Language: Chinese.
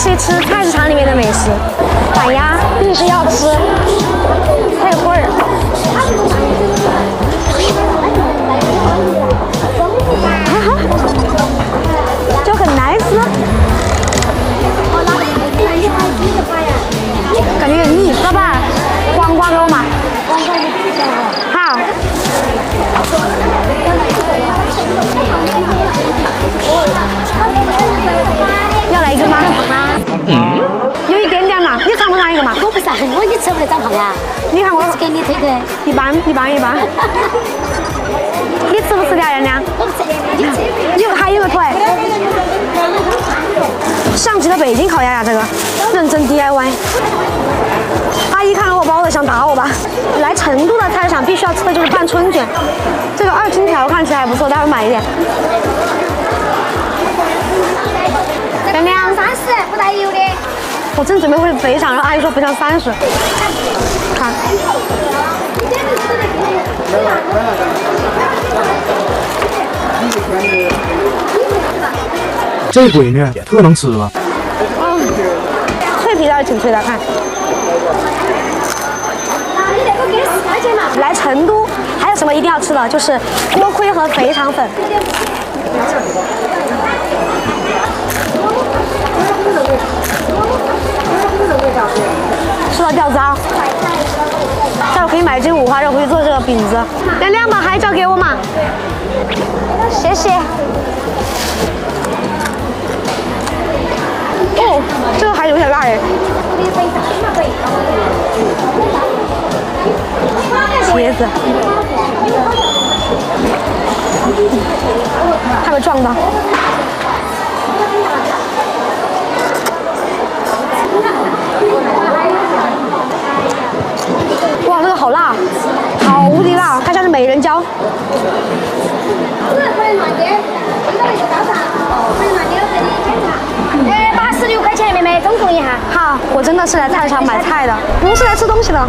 期吃菜市场里面的美食，板鸭必须要吃，还有棍儿。就很 nice， 感觉有点腻。老板，黄瓜肉嘛？好。要来一个吗？有一点点嘛，你尝不尝一个嘛？我不是很我，你吃不得长胖啊？你看我给你推推，一般。你吃不吃掉人家？我不吃，你吃。还有个腿。像极了北京烤鸭呀，这个认真 DIY。阿姨看了我包的想打我吧。来成都的菜市场必须要吃的就是拌春卷，这个2斤条看起来还不错，待会买一点。230不带油的。我正准备会肥肠，然后阿姨说不像30。看。这闺女也特能吃了。脆皮倒是挺脆的，看。来成都还有什么一定要吃的？就是锅盔和肥肠粉。吃到掉渣。待会可以买斤五花肉回去做这个饼子。亮把海椒给我嘛，谢谢。哦，这个还有点辣哎。茄子，怕被撞到。哇，这个好辣，好无敌辣，它像是美人椒。86块钱，妹妹，总共一下。好，我真的是来菜市场买菜的，不是来吃东西的。